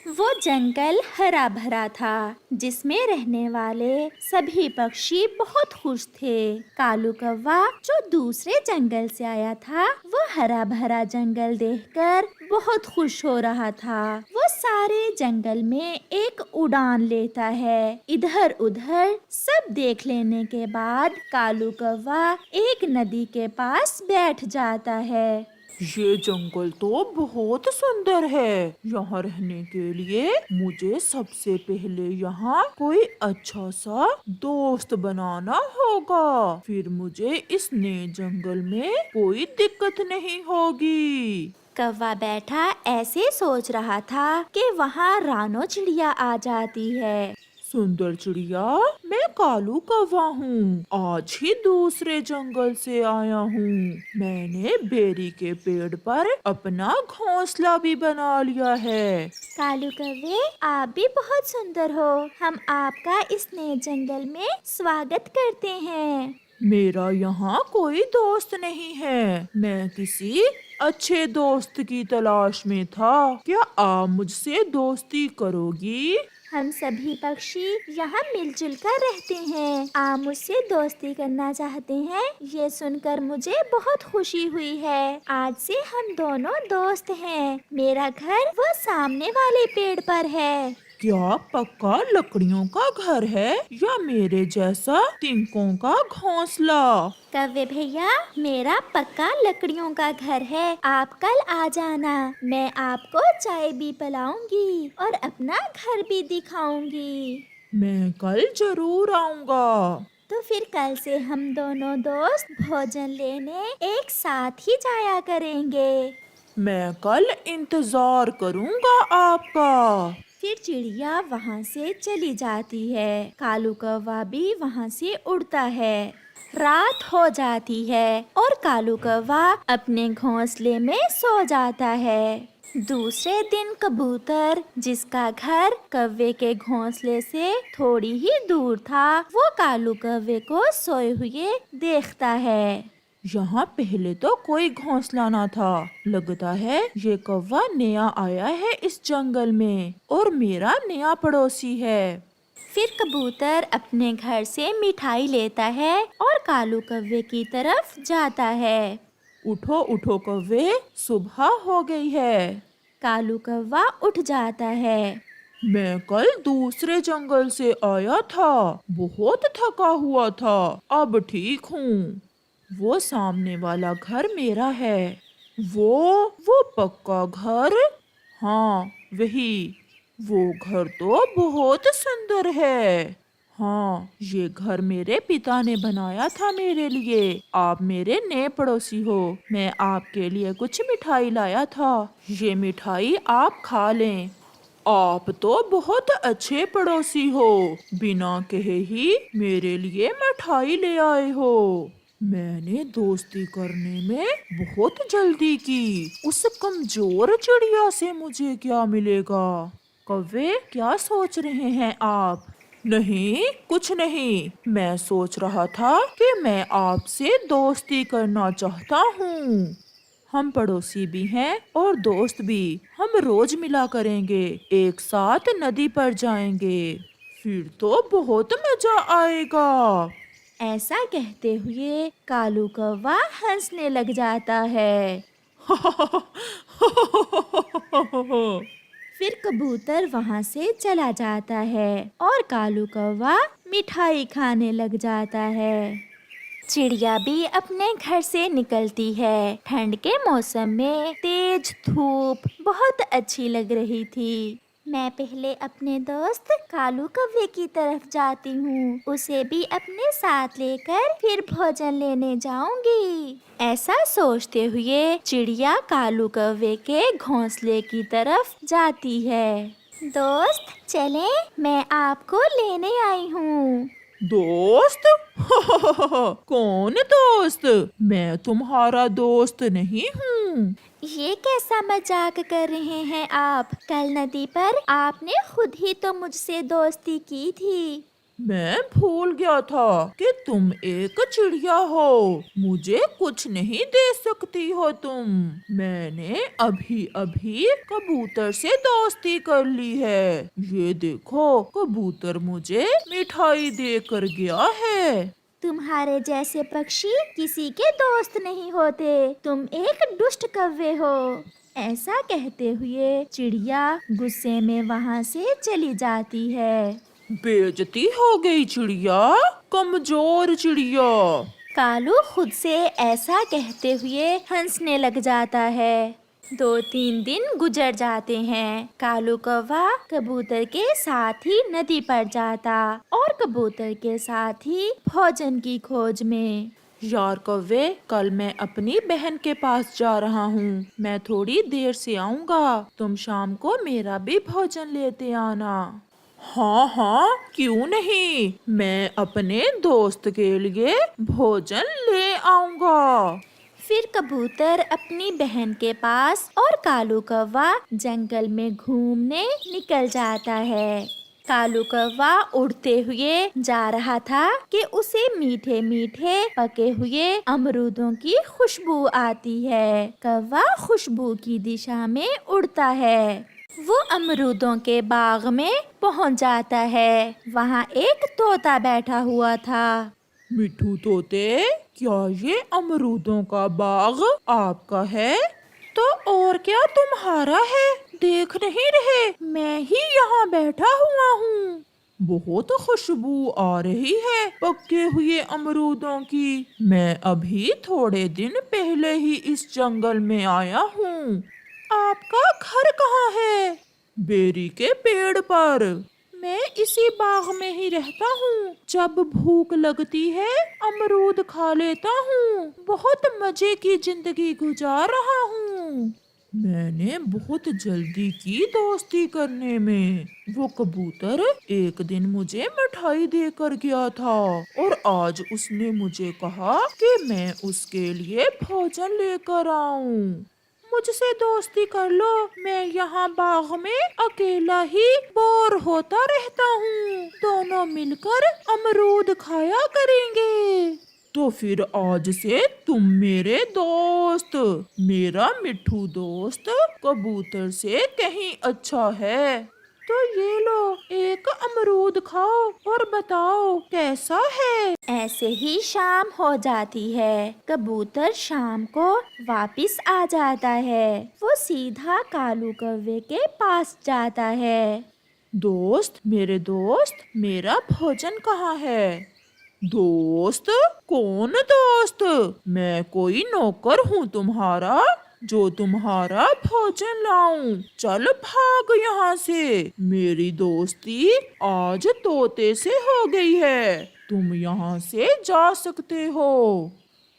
वो जंगल हरा भरा था जिसमें रहने वाले सभी पक्षी बहुत खुश थे। कालू कौवा जो दूसरे जंगल से आया था वो हरा भरा जंगल देखकर बहुत खुश हो रहा था। वो सारे जंगल में एक उड़ान लेता है। इधर उधर सब देख लेने के बाद कालू कौवा एक नदी के पास बैठ जाता है। ये जंगल तो बहुत सुंदर है। यहाँ रहने के लिए मुझे सबसे पहले यहाँ कोई अच्छा सा दोस्त बनाना होगा। फिर मुझे इस नए जंगल में कोई दिक्कत नहीं होगी। कौवा बैठा ऐसे सोच रहा था कि वहाँ रानो चिड़िया आ जाती है। सुंदर चिड़िया, मैं कालू कौवा हूँ। आज ही दूसरे जंगल से आया हूँ। मैंने बेरी के पेड़ पर अपना घोंसला भी बना लिया है। कालू कौवे, आप भी बहुत सुंदर हो। हम आपका इस नए जंगल में स्वागत करते हैं। मेरा यहाँ कोई दोस्त नहीं है। मैं किसी अच्छे दोस्त की तलाश में था। क्या आप मुझसे दोस्ती करोगी? हम सभी पक्षी यहाँ मिलजुल कर रहते हैं। आप मुझसे दोस्ती करना चाहते हैं, ये सुनकर मुझे बहुत खुशी हुई है। आज से हम दोनों दोस्त हैं। मेरा घर वो सामने वाले पेड़ पर है। क्या पक्का लकड़ियों का घर है या मेरे जैसा तिनकों का घोंसला? कौवे भैया, मेरा पक्का लकड़ियों का घर है। आप कल आ जाना। मैं आपको चाय भी पिलाऊंगी और अपना घर भी दिखाऊंगी। मैं कल जरूर आऊंगा। तो फिर कल से हम दोनों दोस्त भोजन लेने एक साथ ही जाया करेंगे। मैं कल इंतजार करूंगा आपका। फिर चिड़िया वहाँ से चली जाती है। कालू कौवा भी वहाँ से उड़ता है। रात हो जाती है और कालू कौवा अपने घोंसले में सो जाता है। दूसरे दिन कबूतर, जिसका घर कौवे के घोंसले से थोड़ी ही दूर था, वो कालू कौवे को सोए हुए देखता है। यहाँ पहले तो कोई घोंसला ना था। लगता है ये कौवा नया आया है इस जंगल में और मेरा नया पड़ोसी है। फिर कबूतर अपने घर से मिठाई लेता है और कालू कौवे की तरफ जाता है। उठो उठो कौवे, सुबह हो गई है। कालू कौवा उठ जाता है। मैं कल दूसरे जंगल से आया था। बहुत थका हुआ था। अब ठीक हूँ। वो सामने वाला घर मेरा है। वो पक्का घर? हाँ, वही। वो घर तो बहुत सुंदर है। हाँ, ये घर मेरे पिता ने बनाया था मेरे लिए। आप मेरे नए पड़ोसी हो। मैं आपके लिए कुछ मिठाई लाया था। ये मिठाई आप खा लें। आप तो बहुत अच्छे पड़ोसी हो। बिना कहे ही मेरे लिए मिठाई ले आए हो। मैंने दोस्ती करने में बहुत जल्दी की। उस कमजोर चिड़िया से मुझे क्या मिलेगा? कौवे, क्या सोच रहे हैं आप? नहीं, कुछ नहीं। मैं सोच रहा था कि मैं आपसे दोस्ती करना चाहता हूँ। हम पड़ोसी भी हैं और दोस्त भी। हम रोज मिला करेंगे। एक साथ नदी पर जाएंगे। फिर तो बहुत मजा आएगा। ऐसा कहते हुए कालू कौवा हंसने लग जाता है। फिर कबूतर वहाँ से चला जाता है और कालू कौवा मिठाई खाने लग जाता है। चिड़िया भी अपने घर से निकलती है। ठंड के मौसम में तेज धूप बहुत अच्छी लग रही थी। मैं पहले अपने दोस्त कालू कौवे की तरफ जाती हूँ। उसे भी अपने साथ लेकर फिर भोजन लेने जाऊंगी। ऐसा सोचते हुए चिड़िया कालू कौवे के घोंसले की तरफ जाती है। दोस्त चलें, मैं आपको लेने आई हूँ। दोस्त? कौन दोस्त? मैं तुम्हारा दोस्त नहीं हूँ। ये कैसा मजाक कर रहे हैं आप? कल नदी पर आपने खुद ही तो मुझसे दोस्ती की थी। मैं भूल गया था कि तुम एक चिड़िया हो। मुझे कुछ नहीं दे सकती हो तुम। मैंने अभी अभी कबूतर से दोस्ती कर ली है। ये देखो, कबूतर मुझे मिठाई दे कर गया है। तुम्हारे जैसे पक्षी किसी के दोस्त नहीं होते। तुम एक दुष्ट कौवे हो। ऐसा कहते हुए चिड़िया गुस्से में वहाँ से चली जाती है। बेइज्जती हो गई चिड़िया, कमजोर चिड़िया। कालू खुद से ऐसा कहते हुए हंसने लग जाता है। 2-3 दिन गुजर जाते हैं। कालू कौवा कबूतर के साथ ही नदी पर जाता और कबूतर के साथ ही भोजन की खोज में। यार कौवे, कल मैं अपनी बहन के पास जा रहा हूँ। मैं थोड़ी देर से आऊँगा। तुम शाम को मेरा भी भोजन लेते आना। हाँ हाँ, क्यों नहीं। मैं अपने दोस्त के लिए भोजन ले आऊँगा। फिर कबूतर अपनी बहन के पास और कालू कौवा जंगल में घूमने निकल जाता है। कालू कौवा उड़ते हुए जा रहा था कि उसे मीठे मीठे पके हुए अमरूदों की खुशबू आती है। कौवा खुशबू की दिशा में उड़ता है। वो अमरूदों के बाग में पहुंच जाता है। वहाँ एक तोता बैठा हुआ था। मिठू तोते, क्या ये अमरूदों का बाग आपका है? तो और क्या तुम्हारा है? देख नहीं रहे, मैं ही यहाँ बैठा हुआ हूँ। बहुत खुशबू आ रही है पके हुए अमरूदों की। मैं अभी थोड़े दिन पहले ही इस जंगल में आया हूँ। आपका घर कहाँ है? बेरी के पेड़ पर। मैं इसी बाग में ही रहता हूँ। जब भूख लगती है अमरूद खा लेता हूँ। बहुत मजे की जिंदगी गुजार रहा हूँ। मैंने बहुत जल्दी की दोस्ती करने में। वो कबूतर एक दिन मुझे मिठाई देकर गया था और आज उसने मुझे कहा कि मैं उसके लिए भोजन लेकर आऊं। मुझसे दोस्ती कर लो, मैं यहाँ बाग में अकेला ही बोर होता रहता हूँ। दोनों मिलकर अमरूद खाया करेंगे। तो फिर आज से तुम मेरे दोस्त। मेरा मिठू दोस्त कबूतर से कहीं अच्छा है। तो ये लो, एक अमरूद खाओ और बताओ कैसा है। ऐसे ही शाम हो जाती है। कबूतर शाम को वापिस आ जाता है। वो सीधा कालू कौवे के पास जाता है। दोस्त, मेरे दोस्त, मेरा भोजन कहाँ है? दोस्त? कौन दोस्त? मैं कोई नौकर हूँ तुम्हारा जो तुम्हारा भोजन लाऊं। चल भाग यहाँ से। मेरी दोस्ती आज तोते से हो गई है। तुम यहाँ से जा सकते हो।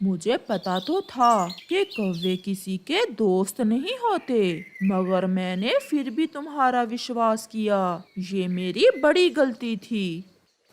मुझे पता तो था कि कौवे किसी के दोस्त नहीं होते, मगर मैंने फिर भी तुम्हारा विश्वास किया। ये मेरी बड़ी गलती थी।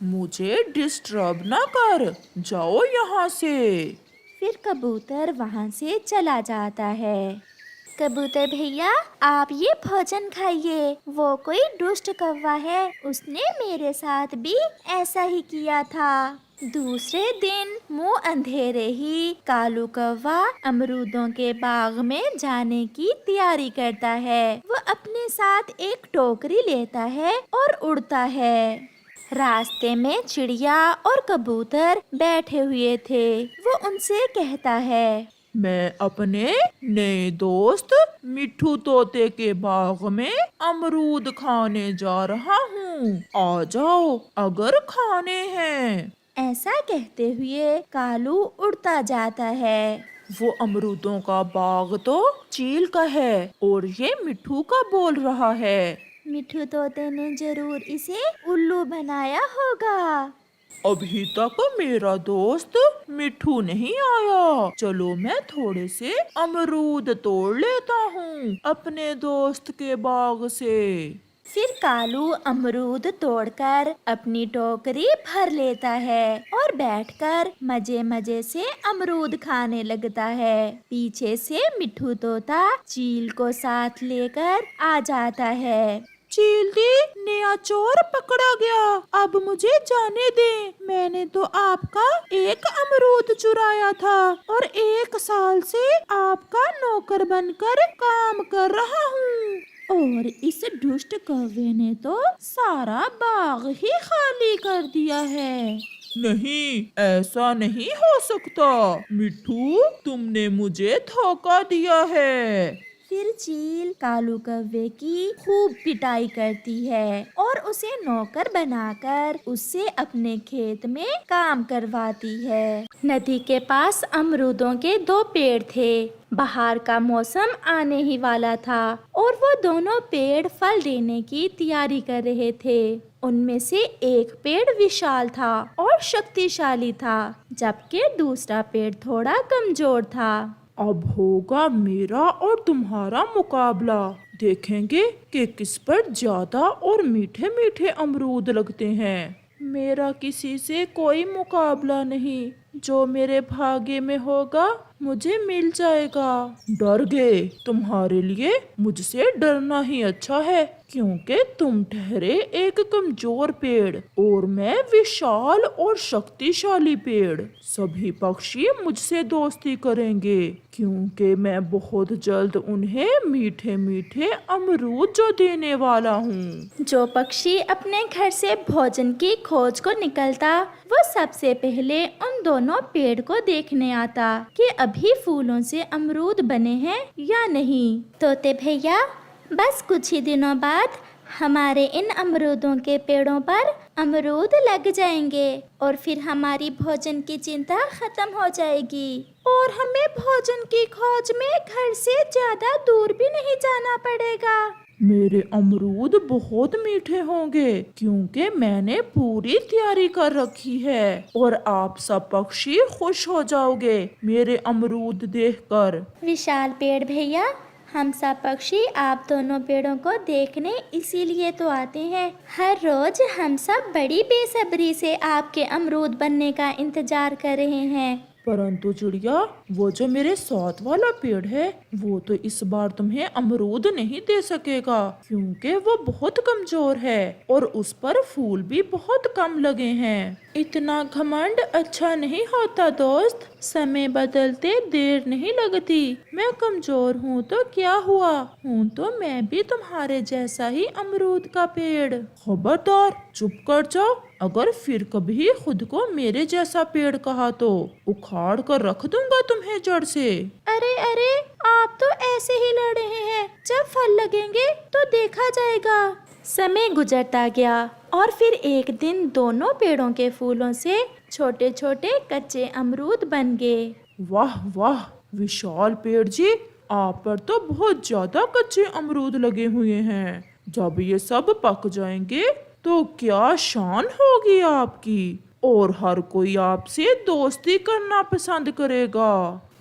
मुझे डिस्टर्ब ना कर, जाओ यहाँ से। फिर कबूतर वहाँ से चला जाता है। कबूतर भैया, आप ये भोजन खाइए। वो कोई दुष्ट कौवा है, उसने मेरे साथ भी ऐसा ही किया था। दूसरे दिन मुंह अंधेरे ही कालू कौवा अमरूदों के बाग में जाने की तैयारी करता है। वो अपने साथ एक टोकरी लेता है और उड़ता है। रास्ते में चिड़िया और कबूतर बैठे हुए थे। वो उनसे कहता है, मैं अपने नए दोस्त मिठू तोते के बाग में अमरूद खाने जा रहा हूँ। आ जाओ अगर खाने हैं। ऐसा कहते हुए कालू उड़ता जाता है। वो अमरूदों का बाग तो चील का है और ये मिठू का बोल रहा है। मिठू तोते ने जरूर इसे उल्लू बनाया होगा। अभी तक मेरा दोस्त मिठू नहीं आया। चलो मैं थोड़े से अमरूद तोड़ लेता हूँ अपने दोस्त के बाग से। फिर कालू अमरूद तोड़कर अपनी टोकरी भर लेता है और बैठकर मजे मजे से अमरूद खाने लगता है। पीछे से मिठू तोता चील को साथ लेकर आ जाता है। चील दी, नया चोर पकड़ा गया। अब मुझे जाने दें। मैंने तो आपका एक अमरूद चुराया था और 1 साल से आपका नौकर बनकर काम कर रहा हूँ। और इस दुष्ट कौवे ने तो सारा बाग ही खाली कर दिया है। नहीं, ऐसा नहीं हो सकता। मिट्ठू, तुमने मुझे धोखा दिया है। फिर चील कालू कौवे की खूब पिटाई करती है और उसे नौकर बनाकर उससे अपने खेत में काम करवाती है। नदी के पास अमरूदों के 2 पेड़ थे। बाहर का मौसम आने ही वाला था और वो दोनों पेड़ फल देने की तैयारी कर रहे थे। उनमें से एक पेड़ विशाल था और शक्तिशाली था, जबकि दूसरा पेड़ थोड़ा कमजोर था। अब होगा मेरा और तुम्हारा मुकाबला। देखेंगे कि किस पर ज्यादा और मीठे मीठे अमरूद लगते हैं। मेरा किसी से कोई मुकाबला नहीं। जो मेरे भाग्य में होगा मुझे मिल जाएगा। डर गए? तुम्हारे लिए मुझसे डरना ही अच्छा है, क्योंकि तुम ठहरे एक कमजोर पेड़ और मैं विशाल और शक्तिशाली पेड़। सभी पक्षी मुझसे दोस्ती करेंगे, क्योंकि मैं बहुत जल्द उन्हें मीठे मीठे अमरूद जो देने वाला हूँ। जो पक्षी अपने घर से भोजन की खोज को निकलता, वो सबसे पहले उन दोनों पेड़ को देखने आता कि अभी फूलों से अमरूद बने हैं या नहीं। तोते भैया, बस कुछ ही दिनों बाद हमारे इन अमरूदों के पेड़ों पर अमरूद लग जाएंगे और फिर हमारी भोजन की चिंता खत्म हो जाएगी और हमें भोजन की खोज में घर से ज्यादा दूर भी नहीं जाना पड़ेगा। मेरे अमरूद बहुत मीठे होंगे, क्योंकि मैंने पूरी तैयारी कर रखी है और आप सब पक्षी खुश हो जाओगे मेरे अमरूद देखकर। विशाल पेड़ भैया, हम सब पक्षी आप दोनों पेड़ों को देखने इसीलिए तो आते हैं। हर रोज हम सब बड़ी बेसब्री से आपके अमरूद बनने का इंतजार कर रहे हैं। परंतु चिड़िया, वो जो मेरे साथ वाला पेड़ है वो तो इस बार तुम्हें अमरूद नहीं दे सकेगा, क्योंकि वो बहुत कमजोर है और उस पर फूल भी बहुत कम लगे हैं। इतना घमंड अच्छा नहीं होता दोस्त। समय बदलते देर नहीं लगती। मैं कमजोर हूँ तो क्या हुआ, हूँ तो मैं भी तुम्हारे जैसा ही अमरूद का पेड़। खबरदार, चुप कर जाओ। अगर फिर कभी खुद को मेरे जैसा पेड़ कहा तो उखाड़ कर रख दूंगा तुम्हें जड़ से। अरे अरे, आप तो ऐसे ही लड़ रहे हैं। जब फल लगेंगे तो देखा जाएगा। समय गुजरता गया और फिर एक दिन दोनों पेड़ों के फूलों से छोटे छोटे कच्चे अमरूद बन गए। वाह वाह विशाल पेड़ जी, आप पर तो बहुत ज्यादा कच्चे अमरूद लगे हुए हैं। जब ये सब पक जाएंगे तो क्या शान होगी आपकी, और हर कोई आपसे दोस्ती करना पसंद करेगा।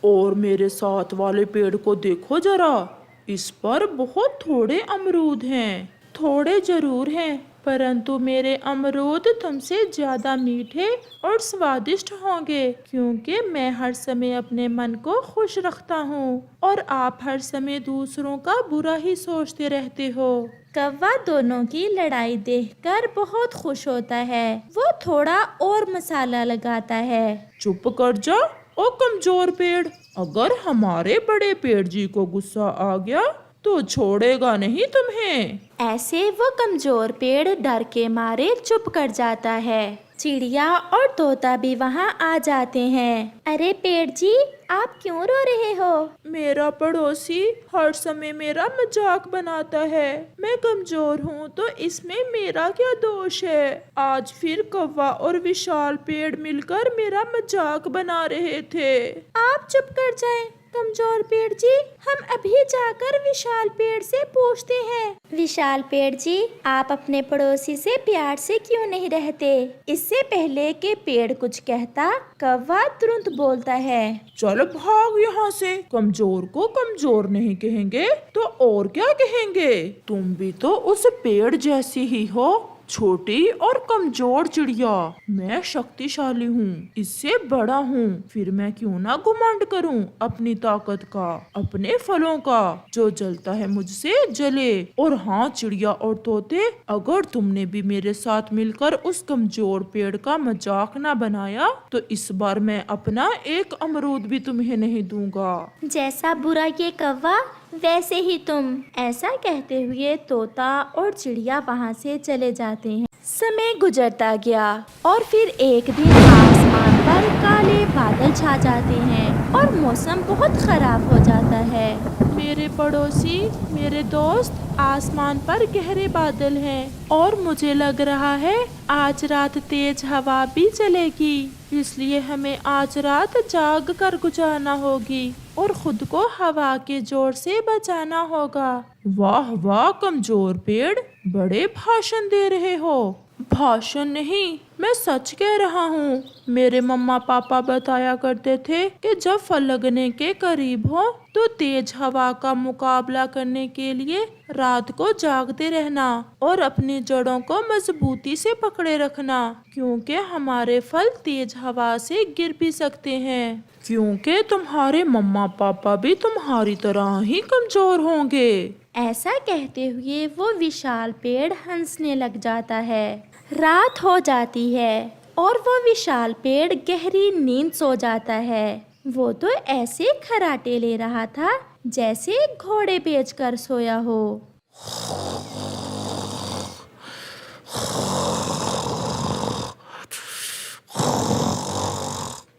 और मेरे साथ वाले पेड़ को देखो जरा, इस पर बहुत थोड़े अमरूद हैं। थोड़े जरूर हैं, परंतु मेरे अमरूद तुमसे ज्यादा मीठे और स्वादिष्ट होंगे, क्योंकि मैं हर समय अपने मन को खुश रखता हूँ और आप हर समय दूसरों का बुरा ही सोचते रहते हो। कौवा दोनों की लड़ाई देखकर बहुत खुश होता है। वो थोड़ा और मसाला लगाता है। चुप कर जा ओ कमजोर पेड़। अगर हमारे बड़े पेड़ जी को गुस्सा आ गया तो छोड़ेगा नहीं तुम्हें। ऐसे वो कमजोर पेड़ डर के मारे चुप कर जाता है। चिड़िया और तोता भी वहाँ आ जाते हैं। अरे पेड़ जी, आप क्यों रो रहे हो? मेरा पड़ोसी हर समय मेरा मजाक बनाता है। मैं कमजोर हूँ तो इसमें मेरा क्या दोष है। आज फिर कौवा और विशाल पेड़ मिलकर मेरा मजाक बना रहे थे। आप चुप कर जाएं, कमजोर पेड़ जी। हम अभी जाकर विशाल पेड़ से पूछते हैं। विशाल पेड़ जी, आप अपने पड़ोसी से प्यार से क्यों नहीं रहते? इससे पहले कि पेड़ कुछ कहता, कौवा तुरंत बोलता है, चल भाग यहाँ से। कमजोर को कमजोर नहीं कहेंगे तो और क्या कहेंगे। तुम भी तो उस पेड़ जैसी ही हो छोटी और कमजोर चिड़िया, मैं शक्तिशाली हूँ, इससे बड़ा हूँ, फिर मैं क्यों ना घुमंड करूँ अपनी ताकत का, अपने फलों का, जो जलता है मुझसे जले। और हाँ चिड़िया और तोते, अगर तुमने भी मेरे साथ मिलकर उस कमजोर पेड़ का मजाक ना बनाया तो इस बार मैं अपना एक अमरूद भी तुम्हें नहीं दूंगा। जैसा बुरा ये कौवा वैसे ही तुम। ऐसा कहते हुए तोता और चिड़िया वहाँ से चले जाते हैं। समय गुजरता गया और फिर एक दिन आसमान पर काले बादल छा जाते हैं और मौसम बहुत खराब हो जाता है। मेरे पड़ोसी, मेरे दोस्त, आसमान पर गहरे बादल हैं और मुझे लग रहा है आज रात तेज हवा भी चलेगी, इसलिए हमें आज रात जाग कर गुजारना होगी और खुद को हवा के जोर से बचाना होगा। वाह वाह कमजोर पेड़, बड़े भाषण दे रहे हो। भाषण नहीं, मैं सच कह रहा हूँ। मेरे मम्मा पापा बताया करते थे कि जब फल लगने के करीब हो तो तेज हवा का मुकाबला करने के लिए रात को जागते रहना और अपनी जड़ों को मजबूती से पकड़े रखना, क्योंकि हमारे फल तेज हवा से गिर भी सकते हैं, क्योंकि तुम्हारे मम्मा पापा भी तुम्हारी तरह ही कमजोर होंगे। ऐसा कहते हुए वो विशाल पेड़ हंसने लग जाता है। रात हो जाती है और वो विशाल पेड़ गहरी नींद सो जाता है। वो तो ऐसे खर्राटे ले रहा था जैसे घोड़े बेचकर सोया हो।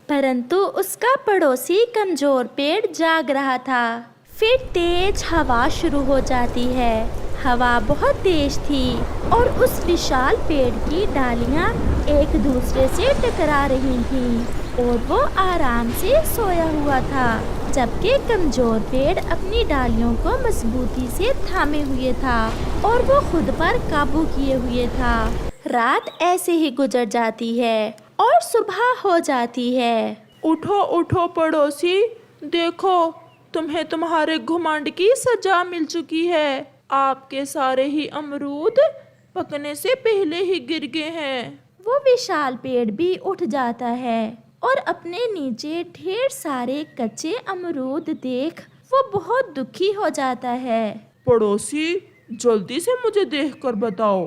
परंतु उसका पड़ोसी कमजोर पेड़ जाग रहा था। फिर तेज हवा शुरू हो जाती है। हवा बहुत तेज थी और उस विशाल पेड़ की डालियां एक दूसरे से टकरा रही थीं और वो आराम से सोया हुआ था, जबकि कमजोर पेड़ अपनी डालियों को मजबूती से थामे हुए था और वो खुद पर काबू किए हुए था। रात ऐसे ही गुजर जाती है और सुबह हो जाती है। उठो उठो पड़ोसी, देखो तुम्हें तुम्हारे घुमंड की सजा मिल चुकी है। आपके सारे ही अमरूद पकने से पहले ही गिर गए हैं। वो विशाल पेड़ भी उठ जाता है और अपने नीचे ढेर सारे कच्चे अमरूद देख वो बहुत दुखी हो जाता है। पड़ोसी, जल्दी से मुझे देखकर बताओ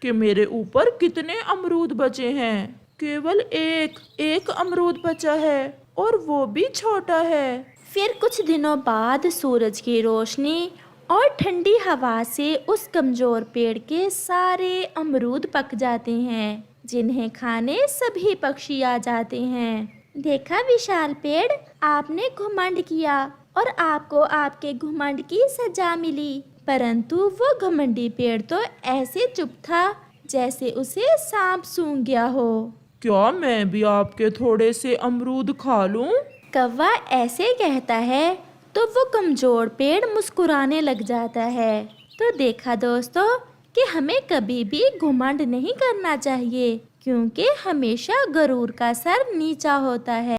कि मेरे ऊपर कितने अमरूद बचे हैं। केवल एक अमरूद बचा है और वो भी छोटा है। फिर कुछ दिनों बाद सूरज की रोशनी और ठंडी हवा से उस कमजोर पेड़ के सारे अमरूद पक जाते हैं, जिन्हें खाने सभी पक्षी आ जाते हैं। देखा विशाल पेड़, आपने घुमंड किया और आपको आपके घुमंड की सजा मिली। परंतु वो घमंडी पेड़ तो ऐसे चुप था जैसे उसे सांप सूंघ गया हो। क्या मैं भी आपके थोड़े से अमरूद खा लूं? कौवा ऐसे कहता है तो वो कमजोर पेड़ मुस्कुराने लग जाता है। तो देखा दोस्तों कि हमें कभी भी घुमंड नहीं करना चाहिए, क्योंकि हमेशा गरूर का सर नीचा होता है।